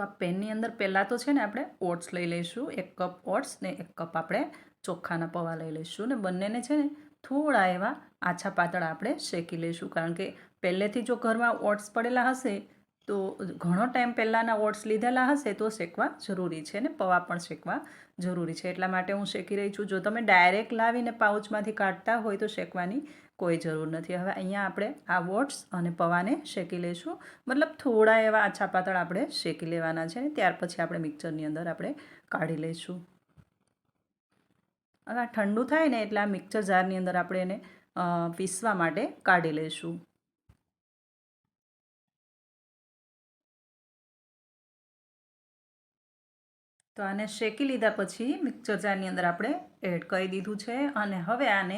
તો આ પેનની અંદર પહેલાં તો છે ને આપણે ઓટ્સ લઈ લઈશું, 1 કપ ઓટ્સ ને 1 કપ આપણે ચોખાના પૌવા લઈ લઈશું ને બંનેને છે ને થોડા એવા આછા પાતળા આપણે શેકી લઈશું, કારણ કે પહેલેથી જો ઘરમાં ઓટ્સ પડેલા હશે તો ઘણો ટાઈમ પહેલાંના ઓટ્સ લીધેલા હશે તો શેકવા જરૂરી છે ને પૌવા પણ શેકવા જરૂરી છે, એટલા માટે હું શેકી રહી છું. જો તમે ડાયરેક્ટ લાવીને પાઉચમાંથી કાઢતા હોય તો શેકવાની કોઈ જરૂર નથી. હવે અહીંયા આપણે આ ઓટ્સ અને પૌવાને શેકી લઈશું, મતલબ થોડા એવા આછા પાતળ આપણે શેકી લેવાના છે ને ત્યાર પછી આપણે મિક્સરની અંદર આપણે કાઢી લઈશું. હવે આ ઠંડુ થાય ને એટલે આ મિક્સર જારની અંદર આપણે એને પીસવા માટે કાઢી લઈશું. તો આને શેકી લીધા પછી મિક્સર જારની અંદર આપણે એડ કરી દીધું છે અને હવે આને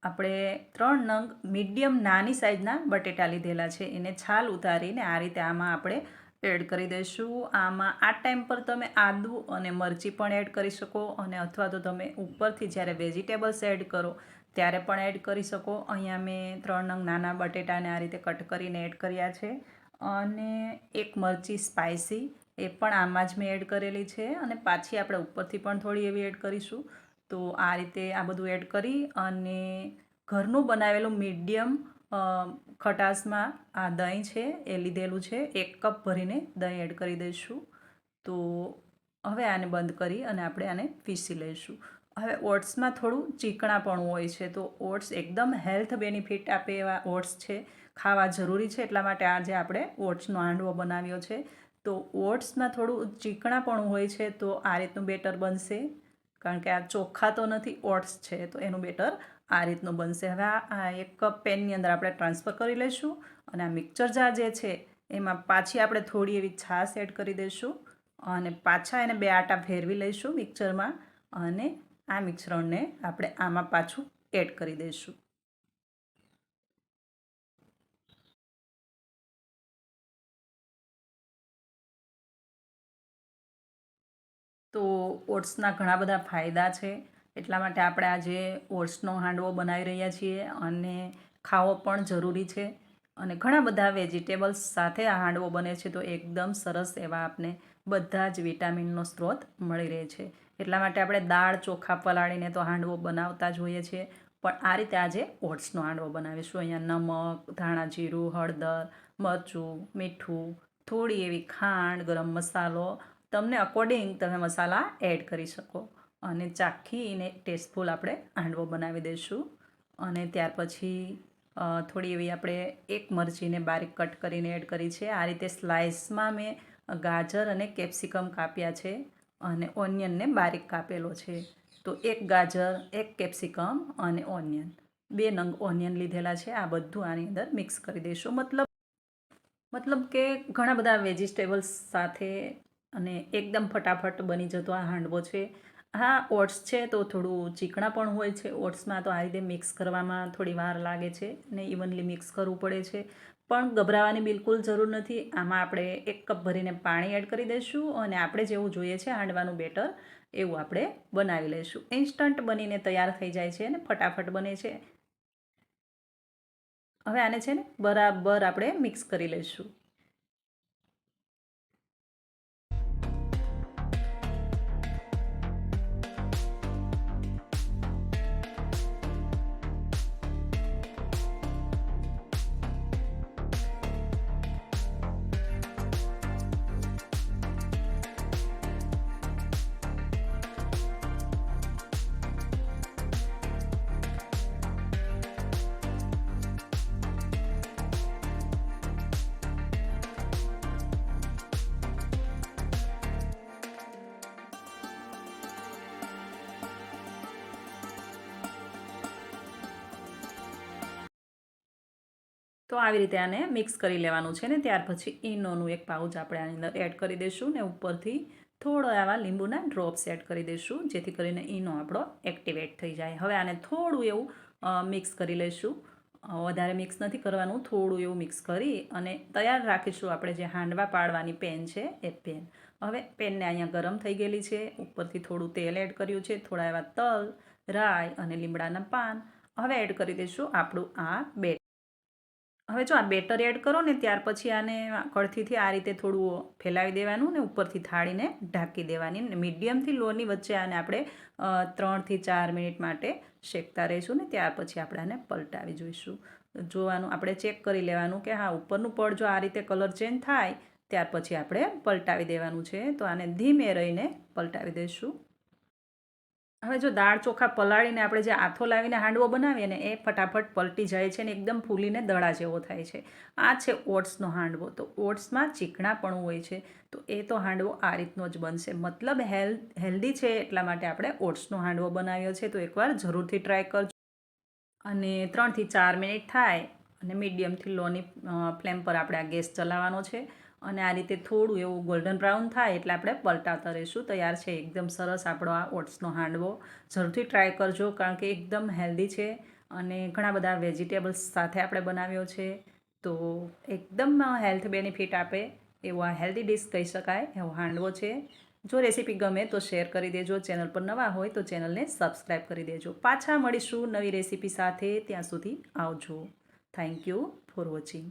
આપણે 3 નંગ મીડિયમ નાની સાઇઝના બટેટા લીધેલા છે, એને છાલ ઉતારીને આ રીતે આમાં આપણે એડ કરી દઈશું. આમાં આ ટાઈમ પર તમે આદુ અને મરચી પણ એડ કરી શકો અને અથવા તો તમે ઉપરથી જ્યારે વેજીટેબલ્સ એડ કરો ત્યારે પણ એડ કરી શકો. અહીંયા મેં 3 નંગ નાના બટેટાને આ રીતે કટ કરીને એડ કર્યા છે અને એક મરચી સ્પાઇસી એ પણ આમાં જ મેં એડ કરેલી છે અને પાછી આપણે ઉપરથી પણ થોડી એવી એડ કરીશું. તો આ રીતે આ બધું એડ કરી અને ઘરનું બનાવેલું મીડિયમ ખટાશમાં આ દહીં છે એ લીધેલું છે, 1 કપ ભરીને દહીં એડ કરી દઈશું. તો હવે આને બંધ કરી અને આપણે આને પીસી લઈશું. હવે ઓટ્સમાં થોડું ચીકણાપણું હોય છે તો ઓટ્સ એકદમ હેલ્થ બેનિફિટ આપે એવા ઓટ્સ છે, ખાવા જરૂરી છે, એટલા માટે આજે આપણે ઓટ્સનો હાંડવો બનાવ્યો છે. તો ઓટ્સમાં થોડું ચીકણાપણું હોય છે તો આ રીતનું બેટર બનશે, કારણ કે આ ચોખ્ખા તો નથી, ઓટ્સ છે તો એનું બેટર આ રીતનું બનશે. હવે આ 1 કપ પેનની અંદર આપણે ટ્રાન્સફર કરી લઈશું અને આ મિક્સર જાર જે છે એમાં પાછી આપણે થોડી એવી છાશ એડ કરી દઈશું અને પાછા એને 2 આટા ફેરવી લઈશું મિક્સરમાં અને આ મિશ્રણને આપણે આમાં પાછું એડ કરી દઈશું. તો ઓટ્સના ઘણા બધા ફાયદા છે, એટલા માટે આપણે આજે ઓટ્સનો હાંડવો બનાવી રહ્યા છીએ અને ખાવો પણ જરૂરી છે અને ઘણા બધા વેજીટેબલ્સ સાથે આ હાંડવો બને છે તો એકદમ સરસ એવા આપને બધા જ વિટામિનનો સ્ત્રોત મળી રહે છે. એટલા માટે આપણે દાળ ચોખા પલાળીને તો હાંડવો બનાવતા જ હોઈએ છીએ, પણ આ રીતે આજે ઓટ્સનો હાંડવો બનાવીશું. અહીંયા નમક, ધાણા જીરું, હળદર, મરચું, મીઠું, થોડી એવી ખાંડ, ગરમ મસાલો, તમને અકોર્ડિંગ તમે મસાલા એડ કરી શકો અને ચાખીને ટેસ્ટફુલ આપણે હાંડવો બનાવી દઈશું. અને ત્યાર પછી થોડી એવી આપણે એક મરચીને બારીક કટ કરીને એડ કરી છે. આ રીતે સ્લાઇસમાં મેં ગાજર અને કેપ્સિકમ કાપ્યા છે અને ઓનિયનને બારીક કાપેલો છે. તો 1 ગાજર, 1 કેપ્સિકમ અને ઓનિયન, 2 નંગ ઓનિયન લીધેલા છે. આ બધું આની અંદર મિક્સ કરી દઈશું. મતલબ કે ઘણા બધા વેજીટેબલ્સ સાથે અને એકદમ ફટાફટ બની જતો આ હાંડવો છે. હા, ઓટ્સ છે તો થોડું ચીકણા પણ હોય છે ઓટ્સમાં, તો આ રીતે મિક્સ કરવામાં થોડી વાર લાગે છે ને ઇવનલી મિક્સ કરવું પડે છે, પણ ગભરાવાની બિલકુલ જરૂર નથી. આમાં આપણે 1 કપ ભરીને પાણી એડ કરી દઈશું અને આપણે જેવું જોઈએ છે હાંડવાનું બેટર એવું આપણે બનાવી લઈશું. ઇન્સ્ટન્ટ બનીને તૈયાર થઈ જાય છે અને ફટાફટ બને છે. હવે આને છે ને બરાબર આપણે મિક્સ કરી લઈશું. તો આવી રીતે આને મિક્સ કરી લેવાનું છે ને ત્યાર પછી ઈનોનું એક પાઉચ આપણે આની અંદર એડ કરી દઈશું ને ઉપરથી થોડો આવા લીંબુના ડ્રોપ્સ એડ કરી દઈશું, જેથી કરીને ઈનો આપણો એક્ટિવેટ થઈ જાય. હવે આને થોડું એવું મિક્સ કરી લઈશું, વધારે મિક્સ નથી કરવાનું, થોડું એવું મિક્સ કરી અને તૈયાર રાખીશું આપણે જે હાંડવા પાડવાની પેન છે એ પેન. હવે પેનને અહીંયા ગરમ થઈ ગયેલી છે, ઉપરથી થોડું તેલ એડ કર્યું છે, થોડા એવા તલ, રાઈ અને લીમડાના પાન. હવે એડ કરી દઈશું આપણું આ બેટર. હવે જો આ બેટર એડ કરો ને ત્યાર પછી આને કળથીથી આ રીતે થોડું ફેલાવી દેવાનું ને ઉપરથી થાળીને ઢાંકી દેવાની ને મીડિયમથી લોની વચ્ચે આને આપણે 3 થી 4 મિનિટ માટે શેકતા રહીશું ને ત્યાર પછી આપણે આને પલટાવી જોઈશું. જોવાનું આપણે ચેક કરી લેવાનું કે હા ઉપરનું પડ જો આ રીતે કલર ચેન્જ થાય ત્યાર પછી આપણે પલટાવી દેવાનું છે. તો આને ધીમે રહીને પલટાવી દઈશું. હવે જો દાળ ચોખા પલાળીને આપણે જે આથો લાવીને હાંડવો બનાવીએ ને એ ફટાફટ પલટી જાય છે ને એકદમ ફૂલીને દડા જેવો થાય છે. આ છે ઓટ્સનો હાંડવો. તો ઓટ્સમાં ચીકણાપણું હોય છે તો એ તો હાંડવો આ રીતનો જ બનશે. મતલબ હેલ્ધી છે એટલા માટે આપણે ઓટ્સનો હાંડવો બનાવ્યો છે. તો એકવાર જરૂરથી ટ્રાય કરજો. અને 3 થી 4 મિનિટ થાય અને મીડિયમથી લોની ફ્લેમ પર આપણે આ ગેસ ચલાવવાનો છે. અને આ રીતે થોડું એવું ગોલ્ડન બ્રાઉન થાય એટલે આપણે પલટાતા રહીશું. તૈયાર છે એકદમ સરસ આપણો આ ઓટ્સનો હાંડવો. જરૂરથી ટ્રાય કરજો કારણ કે એકદમ હેલ્ધી છે અને ઘણા બધા વેજીટેબલ્સ સાથે આપણે બનાવ્યો છે. તો એકદમ હેલ્થ બેનિફિટ આપે એવો આ હેલ્ધી ડિશ કહી શકાય એવો હાંડવો છે. જો રેસીપી ગમે તો શેર કરી દેજો. ચેનલ પર નવા હોય તો ચેનલને સબસ્ક્રાઈબ કરી દેજો. પાછા મળીશું નવી રેસીપી સાથે. ત્યાં સુધી આવજો. Thank you for watching.